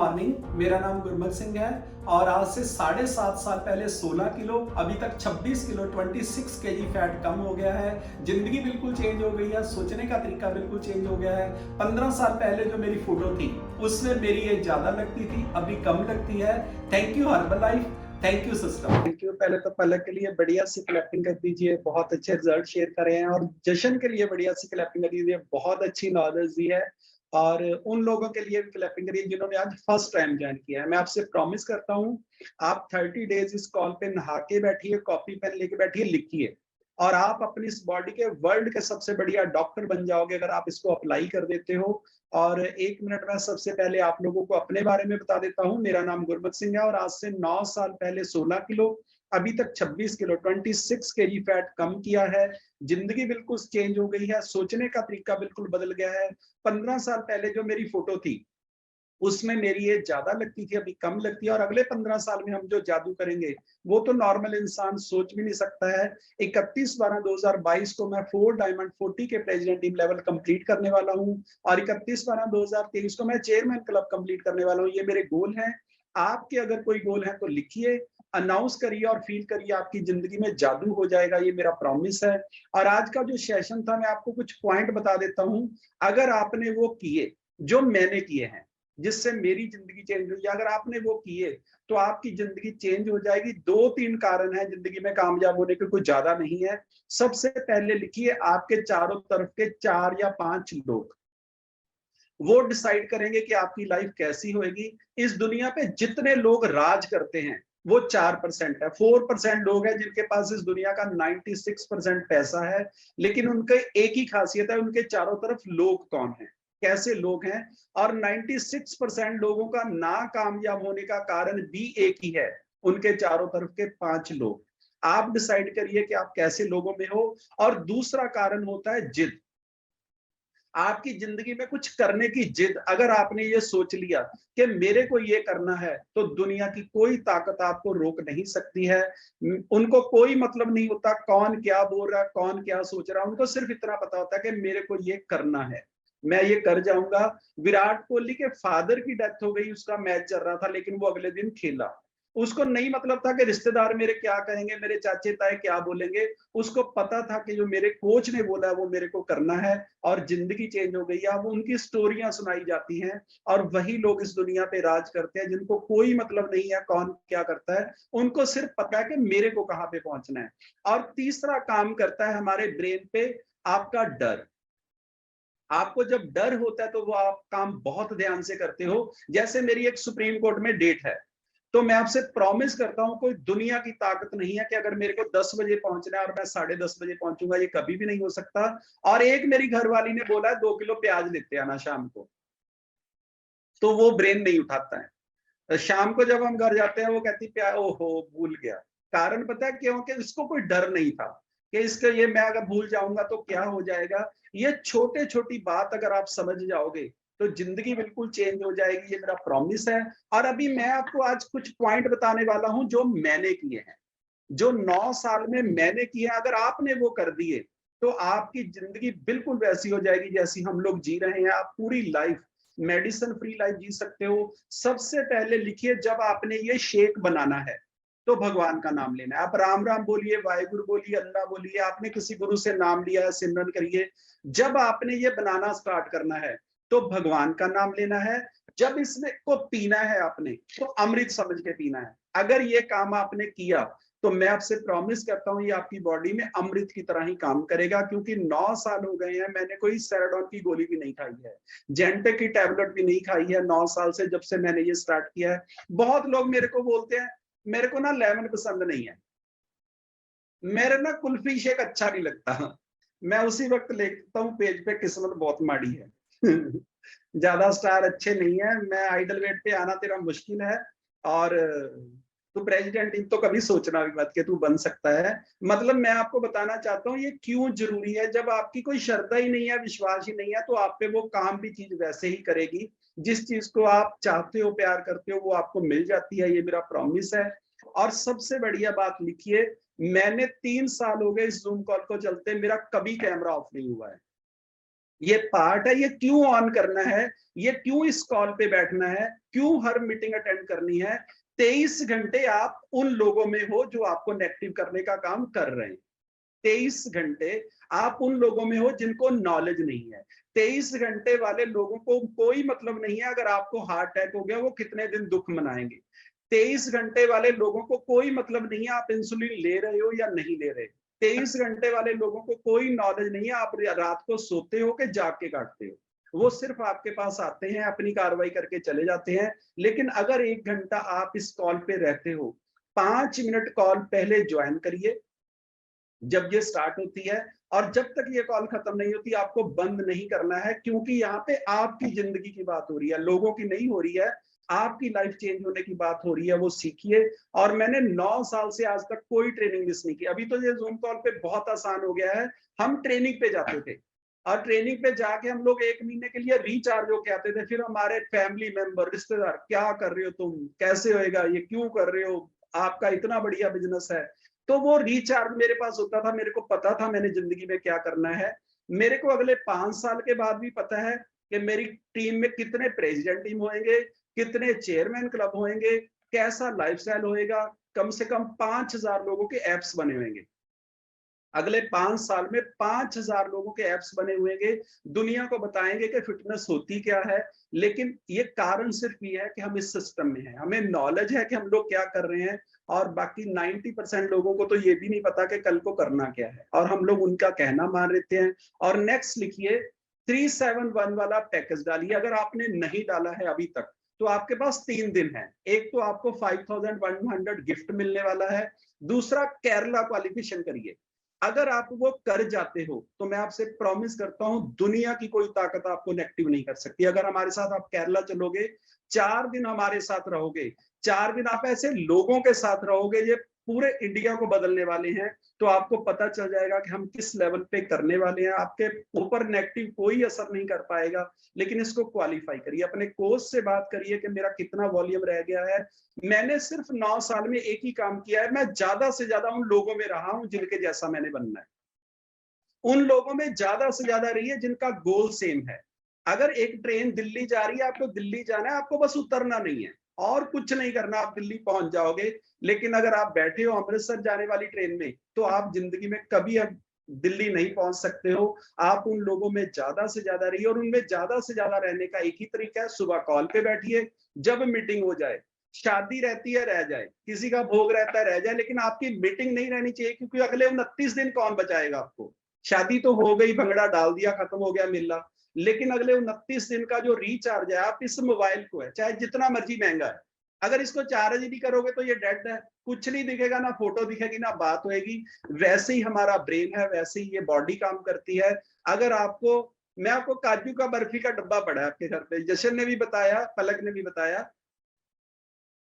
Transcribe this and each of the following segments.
Morning. मेरा नाम गुरमत सिंह है और आज से 7.5 साल पहले 16 किलो, अभी तक 26 किलो 26 केजी फैट कम हो गया है। जिंदगी बिल्कुल चेंज हो गई है, सोचने का तरीका बिल्कुल चेंज हो गया है। 15 साल पहले जो मेरी फोटो थी उसमें मेरी एज ज्यादा लगती थी, अभी कम लगती है। Thank you Herbalife, thank you system. Thank you. पहले तो पलक के लिए बढ़िया सी क्लैपिंग कर दीजिए, बहुत अच्छे रिजल्ट शेयर करे हैं। और जशन के लिए बढ़िया सी क्लैपिंग कर दीजिए, बहुत अच्छी नॉलेज दी है। और उन लोगों के लिए भी क्लैपिंग करिए जिन्होंने आज फर्स्ट टाइम ज्वाइन किया है। मैं आपसे प्रॉमिस करता हूँ, आप 30 डेज इस कॉल पे नहा के बैठिए, कॉपी पेन लेके बैठिए, लिखिए, और आप अपनी इस बॉडी के वर्ल्ड के सबसे बढ़िया डॉक्टर बन जाओगे अगर आप इसको अप्लाई कर देते हो। और 1 मिनट में सबसे पहले आप लोगों को अपने बारे में बता देता हूँ। मेरा नाम गुरमत सिंह है और आज से 9 साल पहले 16 किलो, अभी तक 26 किलो 26 केजी फैट कम किया है। जिंदगी बिल्कुल चेंज हो गई है, सोचने का तरीका बिल्कुल बदल गया है। 15 साल पहले जो मेरी फोटो थी उसमें मेरी एज ज्यादा लगती थी, अभी कम लगती है। और अगले 15 साल में हम जो जादू करेंगे वो तो नॉर्मल इंसान सोच भी नहीं सकता है। 31/12/2022 को मैं 4 डायमंड 40 के प्रेसिडेंट टीम लेवल कंप्लीट करने वाला हूँ और 31/12/2023 को मैं चेयरमैन क्लब कंप्लीट करने वाला हूँ। ये मेरे गोल हैं। आपके अगर कोई गोल है तो लिखिए, अनाउंस करिए और फील करिए, आपकी जिंदगी में जादू हो जाएगा, ये मेरा प्रॉमिस है। और आज का जो सेशन था मैं आपको कुछ पॉइंट बता देता हूँ। अगर आपने वो किए जो मैंने किए हैं, जिससे मेरी जिंदगी चेंज हुई, अगर आपने वो किए तो आपकी जिंदगी चेंज हो जाएगी। 2-3 कारण हैं जिंदगी में कामयाब होने के, कुछ ज्यादा नहीं है। सबसे पहले लिखिए, आपके चारों तरफ के 4 या 5 लोग वो डिसाइड करेंगे कि आपकी लाइफ कैसी होगी। इस दुनिया पे जितने लोग राज करते हैं वो 4% है। 4% लोग हैं जिनके पास इस दुनिया का 96% पैसा है, लेकिन उनके एक ही खासियत है, उनके चारों तरफ लोग कौन है, कैसे लोग हैं। और 96% लोगों का ना कामयाब होने का कारण भी एक ही है, उनके चारों तरफ के 5 लोग। आप डिसाइड करिए कि आप कैसे लोगों में हो। और दूसरा कारण होता है जिद। आपकी जिंदगी में कुछ करने की जिद। अगर आपने ये सोच लिया कि मेरे को ये करना है, तो दुनिया की कोई ताकत आपको रोक नहीं सकती है। उनको कोई मतलब नहीं होता कौन क्या बोल रहा है, कौन क्या सोच रहा है, उनको सिर्फ इतना पता होता है कि मेरे को ये करना है, मैं ये कर जाऊंगा। विराट कोहली के फादर की डेथ हो गई, उसका मैच चल रहा था लेकिन वो अगले दिन खेला। उसको नहीं मतलब था कि रिश्तेदार मेरे क्या कहेंगे, मेरे चाचे ताए क्या बोलेंगे। उसको पता था कि जो मेरे कोच ने बोला है वो मेरे को करना है। और जिंदगी चेंज हो गई है। अब उनकी स्टोरियां सुनाई जाती हैं और वही लोग इस दुनिया पे राज करते हैं जिनको कोई मतलब नहीं है कौन क्या करता है। उनको सिर्फ पता है कि मेरे को कहाँ पे पहुंचना है। और तीसरा काम करता है हमारे ब्रेन पे, आपका डर। आपको जब डर होता है तो वो आप काम बहुत ध्यान से करते हो। जैसे मेरी एक सुप्रीम कोर्ट में डेट है, तो मैं आपसे प्रॉमिस करता हूं, कोई दुनिया की ताकत नहीं है कि अगर मेरे को 10 बजे पहुंचना है और मैं 10:30 बजे पहुंचूंगा, ये कभी भी नहीं हो सकता। और एक मेरी घरवाली ने बोला है 2 किलो प्याज लेते आना शाम को, तो वो ब्रेन नहीं उठाता है। तो शाम को जब हम घर जाते हैं वो कहती प्याज, ओहो भूल गया। कारण पता है क्यों? कि इसको कोई डर नहीं था कि इसके ये मैं अगर भूल जाऊंगा तो क्या हो जाएगा। ये छोटे छोटी बात अगर आप समझ जाओगे तो जिंदगी बिल्कुल चेंज हो जाएगी, ये मेरा प्रॉमिस है। और अभी मैं आपको आज कुछ पॉइंट बताने वाला हूं जो मैंने किए हैं, जो 9 साल में मैंने किए हैं। अगर आपने वो कर दिए तो आपकी जिंदगी बिल्कुल वैसी हो जाएगी जैसी हम लोग जी रहे हैं। आप पूरी लाइफ मेडिसिन फ्री लाइफ जी सकते हो। सबसे पहले लिखिए, जब आपने ये शेक बनाना है तो भगवान का नाम लेना है। आप राम राम बोलिए, वाहिगुरु बोलिए, अल्लाह बोलिए, आपने किसी गुरु से नाम लिया है, सिमरन करिए। जब आपने ये बनाना स्टार्ट करना है तो भगवान का नाम लेना है। जब इसमें को पीना है आपने तो अमृत समझ के पीना है। अगर ये काम आपने किया तो मैं आपसे प्रॉमिस करता हूं ये आपकी बॉडी में अमृत की तरह ही काम करेगा। क्योंकि 9 साल हो गए हैं, मैंने कोई सेराडोन की गोली भी नहीं खाई है, जेंटेक की टैबलेट भी नहीं खाई है 9 साल से, जब से मैंने ये स्टार्ट किया है। बहुत लोग मेरे को बोलते हैं मेरे को ना लेमन पसंद नहीं है, मेरे ना कुल्फी शेक अच्छा नहीं लगता। मैं उसी वक्त लिखता हूँ पेज पे, किस्मत बहुत माड़ी है। ज्यादा स्टार अच्छे नहीं है, मैं आइडल वेट पे आना तेरा मुश्किल है। और तू प्रेसिडेंट टीम तो कभी सोचना भी मत कि तू बन सकता है। मतलब मैं आपको बताना चाहता हूँ ये क्यों जरूरी है। जब आपकी कोई श्रद्धा ही नहीं है, विश्वास ही नहीं है, तो आप पे वो काम भी चीज वैसे ही करेगी। जिस चीज को आप चाहते हो, प्यार करते हो, वो आपको मिल जाती है, ये मेरा प्रॉमिस है। और सबसे बढ़िया बात लिखिए, मैंने 3 साल हो गए इस जूम कॉल को चलते, मेरा कभी कैमरा ऑफ नहीं हुआ है। ये पार्ट है, ये क्यों ऑन करना है, ये क्यों इस कॉल पे बैठना है, क्यों हर मीटिंग अटेंड करनी है। 23 घंटे आप उन लोगों में हो जो आपको नेगेटिव करने का काम कर रहे हैं। 23 घंटे आप उन लोगों में हो जिनको नॉलेज नहीं है। 23 घंटे वाले लोगों को कोई मतलब नहीं है अगर आपको हार्ट अटैक हो गया वो कितने दिन दुख मनाएंगे। 23 घंटे वाले लोगों को कोई मतलब नहीं है आप इंसुलिन ले रहे हो या नहीं ले रहे। 23 घंटे वाले लोगों को कोई नॉलेज नहीं है आप रात को सोते हो कि जाग के काटते हो। वो सिर्फ आपके पास आते हैं, अपनी कार्रवाई करके चले जाते हैं। लेकिन अगर 1 घंटा आप इस कॉल पे रहते हो, 5 मिनट कॉल पहले ज्वाइन करिए जब ये स्टार्ट होती है, और जब तक ये कॉल खत्म नहीं होती आपको बंद नहीं करना है, क्योंकि यहाँ पे आपकी जिंदगी की बात हो रही है, लोगों की नहीं हो रही है। आपकी लाइफ चेंज होने की बात हो रही है, वो सीखिए। और मैंने 9 साल से आज तक कोई ट्रेनिंग मिस नहीं की। अभी तो ये जूम कॉल पे बहुत आसान हो गया है। हम ट्रेनिंग पे जाते थे और ट्रेनिंग पे जाके हम लोग 1 महीने के लिए रिचार्ज होके आते थे। फिर हमारे फैमिली मेंबर, रिश्तेदार, क्या कर रहे हो तुम, कैसे होएगा ये, क्यों कर रहे हो, आपका इतना बढ़िया बिजनेस है। तो वो रिचार्ज मेरे पास होता था, मेरे को पता था मैंने जिंदगी में क्या करना है। मेरे को अगले 5 साल के बाद भी पता है कि मेरी टीम में कितने प्रेसिडेंट टीम होंगे, कितने चेयरमैन क्लब होंगे, कैसा लाइफस्टाइल होएगा। कम से कम 5000 लोगों के एप्स बने होंगे। अगले 5 साल में 5000 लोगों के एप्स बने हुए, दुनिया को बताएंगे कि फिटनेस होती क्या है। लेकिन ये कारण सिर्फ ये है कि हम इस सिस्टम में हैं, हमें नॉलेज है कि हम लोग क्या कर रहे हैं, और बाकी 90% लोगों को तो ये भी नहीं पता कि कल को करना क्या है, और हम लोग उनका कहना मान लेते हैं। और नेक्स्ट लिखिए, 371 वाला पैकेज डालिए। अगर आपने नहीं डाला है अभी तक तो आपके पास 3 दिन है। एक तो आपको 5100 गिफ्ट मिलने वाला है, दूसरा केरला क्वालिफिकेशन करिए। अगर आप वो कर जाते हो तो मैं आपसे प्रॉमिस करता हूं दुनिया की कोई ताकत आपको नेगेटिव नहीं कर सकती। अगर हमारे साथ आप केरला चलोगे, 4 दिन हमारे साथ रहोगे, 4 दिन आप ऐसे लोगों के साथ रहोगे ये पूरे इंडिया को बदलने वाले हैं, तो आपको पता चल जाएगा कि हम किस लेवल पे करने वाले हैं। आपके ऊपर नेगेटिव कोई असर नहीं कर पाएगा। लेकिन इसको क्वालिफाई करिए, अपने कोच से बात करिए कि मेरा कितना वॉल्यूम रह गया है। मैंने सिर्फ 9 साल में एक ही काम किया है, मैं ज्यादा से ज्यादा उन लोगों में रहा हूं जिनके जैसा मैंने बनना है। उन लोगों में ज्यादा से ज्यादा रहिए जिनका गोल सेम है। अगर एक ट्रेन दिल्ली जा रही है, आपको दिल्ली जाना है, आपको बस उतरना नहीं है और कुछ नहीं करना, आप दिल्ली पहुंच जाओगे। लेकिन अगर आप बैठे हो अमृतसर जाने वाली ट्रेन में, तो आप जिंदगी में कभी अब दिल्ली नहीं पहुंच सकते हो। आप उन लोगों में ज्यादा से ज्यादा रहिए, और उनमें ज्यादा से ज्यादा रहने का एक ही तरीका है, सुबह कॉल पे बैठिए। जब मीटिंग हो जाए, शादी रहती है रह जाए, किसी का भोग रहता है रह जाए, लेकिन आपकी मीटिंग नहीं रहनी चाहिए, क्योंकि अगले 29 दिन कौन बचाएगा आपको। शादी तो हो गई, भंगड़ा डाल दिया, खत्म हो गया मेला। लेकिन अगले 29 दिन का जो रिचार्ज है, आप इस मोबाइल को है, चाहे जितना मर्जी महंगा है, अगर इसको चार्ज ही नहीं करोगे तो ये डेड है। कुछ नहीं दिखेगा, ना फोटो दिखेगी, ना बात होगी। वैसे ही हमारा ब्रेन है, वैसे ही ये बॉडी काम करती है। अगर आपको, मैं आपको काजू का बर्फी का डब्बा पड़ा है आपके घर पे, जशन ने भी बताया, पलक ने भी बताया,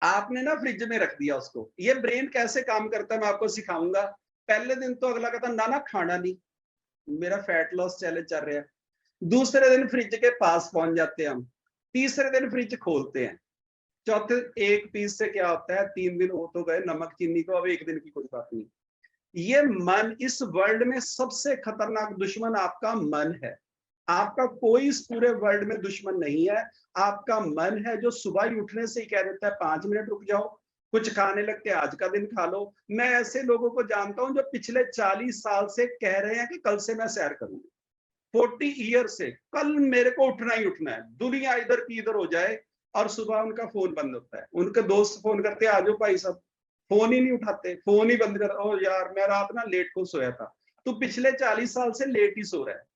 आपने ना फ्रिज में रख दिया उसको। ये ब्रेन कैसे काम करता है मैं आपको सिखाऊंगा। पहले दिन तो अगला कहता ना ना खाना नहीं, मेरा फैट लॉस चैलेंज चल रहा है। दूसरे दिन फ्रिज के पास पहुंच जाते हैं हम, तीसरे दिन फ्रिज खोलते हैं, चौथे एक पीस से क्या होता है, 3 दिन हो तो गए नमक चीनी को, अब एक दिन की कोई बात नहीं। ये मन, इस वर्ल्ड में सबसे खतरनाक दुश्मन आपका मन है। आपका कोई इस पूरे वर्ल्ड में दुश्मन नहीं है, आपका मन है, जो सुबह ही उठने से ही कह देता है 5 मिनट रुक जाओ, कुछ खाने लगते आज का दिन खा लो। मैं ऐसे लोगों को जानता हूं जो पिछले 40 साल से कह रहे हैं कि कल से मैं सैर करूंगा। 40 ईयर से कल मेरे को उठना ही उठना है, दुनिया इधर की इधर हो जाए। और सुबह उनका फोन बंद होता है, उनके दोस्त फोन करते हैं, आजो भाई साहब, फोन ही नहीं उठाते, फोन ही बंद कर, ओ यार मैं रात ना लेट को सोया था। तो पिछले 40 साल से लेट ही सो रहा है।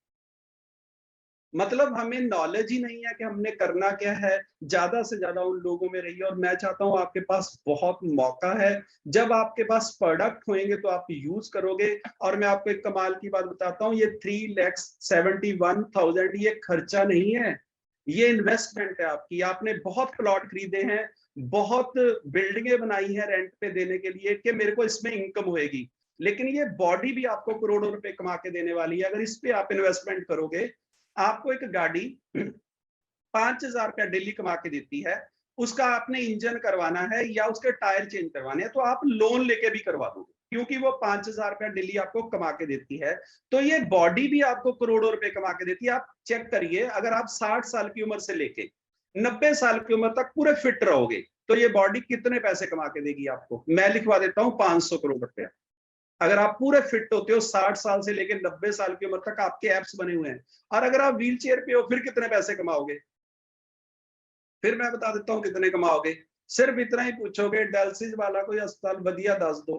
मतलब हमें नॉलेज ही नहीं है कि हमने करना क्या है। ज्यादा से ज्यादा उन लोगों में रहिए, और मैं चाहता हूं आपके पास बहुत मौका है। जब आपके पास प्रोडक्ट होंगे तो आप यूज करोगे। और मैं आपको एक कमाल की बात बताता हूं, ये 3,71,000 ये खर्चा नहीं है, ये इन्वेस्टमेंट है आपकी। आपने बहुत प्लॉट खरीदे हैं, बहुत बिल्डिंगें बनाई हैं रेंट पे देने के लिए कि मेरे को इसमें इनकम होएगी। लेकिन ये बॉडी भी आपको करोड़ों रुपए कमा के देने वाली है अगर इस पे आप इन्वेस्टमेंट करोगे। आपको एक गाड़ी 5,000 रुपया डेली कमा के देती है, उसका आपने इंजन करवाना है या उसके टायर चेंज करवाने हैं, तो आप लोन लेके भी करवा दोगे, क्योंकि वो 5,000 रुपया डेली आपको कमा के देती है। तो ये बॉडी भी आपको करोड़ों रुपए कमा के देती है। आप चेक करिए, अगर आप 60 साल की उम्र से लेके 90 साल की उम्र तक पूरे फिट रहोगे तो ये बॉडी कितने पैसे कमा के देगी आपको? मैं लिखवा देता हूं 500 करोड़ रुपया। अगर आप पूरे फिट होते हो 60 साल से लेकर 90 साल की उम्र तक, आपके एप्स बने हुए हैं, और अगर आप व्हील चेयर पे हो फिर कितने पैसे कमाओगे? फिर मैं बता देता हूं कितने कमाओगे। सिर्फ इतना ही पूछोगे, डायलिसिस वाला कोई अस्पताल वधिया दस दो,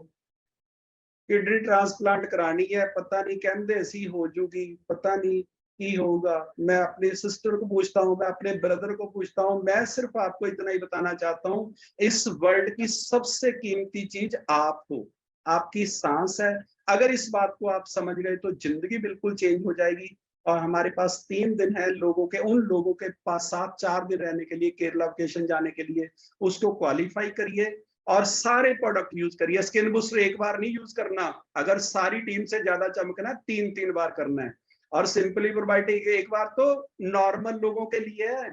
किडनी ट्रांसप्लांट करानी है, पता नहीं कहते सी हो जूगी, पता नहीं की होगा। मैं अपने सिस्टर को पूछता हूँ, मैं अपने ब्रदर को पूछता हूँ। मैं सिर्फ आपको इतना ही बताना चाहता हूँ, इस वर्ल्ड की सबसे कीमती चीज आप हो, आपकी सांस है। अगर इस बात को आप समझ गए तो जिंदगी बिल्कुल चेंज हो जाएगी। और हमारे पास 3 दिन है लोगों के, उन लोगों के पास साथ 4 दिन रहने के लिए, केरला वेकेशन जाने के लिए, उसको क्वालिफाई करिए और सारे प्रोडक्ट यूज करिए। स्किन बूस्टर एक बार नहीं यूज करना, अगर सारी टीम से ज्यादा चमकना है 3-3 बार करना है। और सिंपली प्रोबायोटिक एक बार तो नॉर्मल लोगों के लिए है,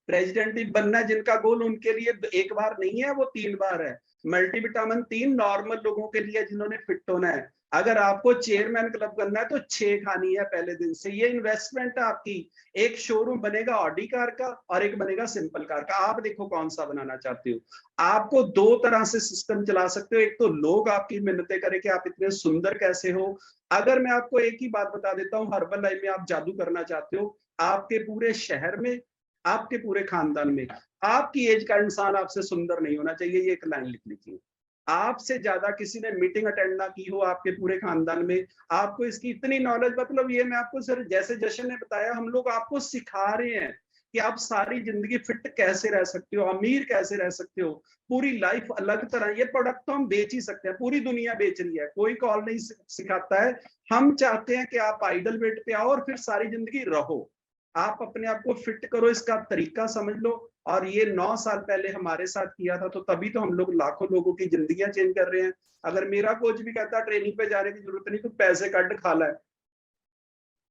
प्रेसिडेंट बनना है जिनका गोल, उनके लिए एक बार नहीं है, वो 3 बार है। मल्टीविटामिन 3 नॉर्मल लोगों के लिए जिन्होंने फिट होना है। अगर आपको चेयरमैन क्लब करना है तो 6 खानी है पहले दिन से। ये इन्वेस्टमेंट है आपकी। एक शोरूम बनेगा ऑडी कार का और एक बनेगा सिंपल कार का। आप देखो कौन सा बनाना चाहते हो। आपको 2 तरह से सिस्टम चला सकते हो। एक तो लोग आपकी मिन्नतें करें कि आप इतने सुंदर कैसे हो। अगर मैं आपको एक ही बात बता देता हूँ, हर्बल लाइफ में आप जादू करना चाहते हो, आपके पूरे शहर में, आपके पूरे खानदान में आपकी एज का इंसान आपसे सुंदर नहीं होना चाहिए। ये एक लाइन लिख लीजिए। आपसे ज्यादा किसी ने मीटिंग अटेंड ना की हो आपके पूरे खानदान में, आपको इसकी इतनी नॉलेज, मतलब ये मैं आपको सिर्फ जैसे जशन ने बताया, हम लोग आपको सिखा रहे हैं कि आप सारी जिंदगी फिट कैसे रह सकते हो, अमीर कैसे रह सकते हो, पूरी लाइफ अलग तरह। ये प्रोडक्ट तो हम बेच ही सकते हैं, पूरी दुनिया बेच रही है, कोई कॉल नहीं सिखाता है। हम चाहते हैं कि आप आइडल वेट पे आओ और फिर सारी जिंदगी रहो। आप अपने आप को फिट करो, इसका तरीका समझ लो। और ये 9 साल पहले हमारे साथ किया था, तो तभी तो हम लोग लाखों लोगों की जिंदगियां चेंज कर रहे हैं। अगर मेरा कोच भी कहता ट्रेनिंग पे जाने की जरूरत नहीं, तो पैसे कट खा ला है,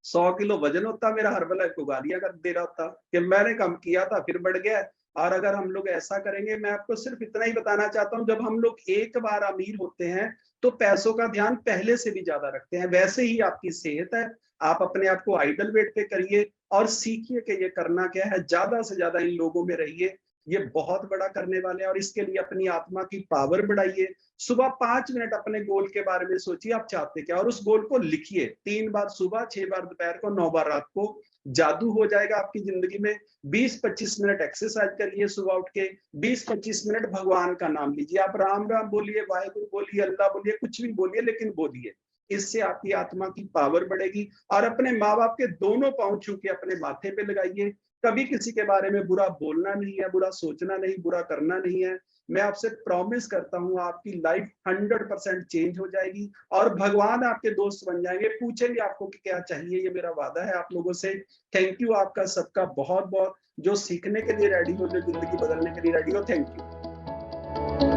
100 किलो वजन होता मेरा, हर्बल को गालियां कर दे रहा होता कि मैंने कम किया था फिर बढ़ गया। और अगर हम लोग ऐसा करेंगे, मैं आपको सिर्फ इतना ही बताना चाहता हूँ, जब हम लोग एक बार अमीर होते हैं तो पैसों का ध्यान पहले से भी ज्यादा रखते हैं। वैसे ही आपकी सेहत है, आप अपने आप को आइडल वेट पे करिए और सीखिए कि ये करना क्या है। ज्यादा से ज्यादा इन लोगों में रहिए, ये बहुत बड़ा करने वाले हैं। और इसके लिए अपनी आत्मा की पावर बढ़ाइए। सुबह 5 मिनट अपने गोल के बारे में सोचिए, आप चाहते क्या, और उस गोल को लिखिए। 3 बार सुबह, 6 बार दोपहर को, 9 बार रात को। जादू हो जाएगा आपकी जिंदगी में। 20-25 मिनट एक्सरसाइज करिए सुबह उठ के। 20-25 मिनट भगवान का नाम लीजिए। आप राम राम बोलिए, वाहेगुरु बोलिए, अल्लाह बोलिए, कुछ भी बोलिए, लेकिन बोलिए। इससे आपकी आत्मा की पावर बढ़ेगी। और अपने माँ बाप के दोनों पांव छू के अपने माथे पे लगाइए। कभी किसी के बारे में बुरा बोलना नहीं है, बुरा सोचना नहीं, बुरा करना नहीं है। मैं आपसे प्रॉमिस करता हूँ, आपकी लाइफ 100% चेंज हो जाएगी और भगवान आपके दोस्त बन जाएंगे। पूछेंगे आपको कि क्या चाहिए, ये मेरा वादा है आप लोगों से। थैंक यू आपका सबका बहुत बहुत, जो सीखने के लिए रेडी हो, जो जिंदगी बदलने के लिए रेडी हो। Thank you.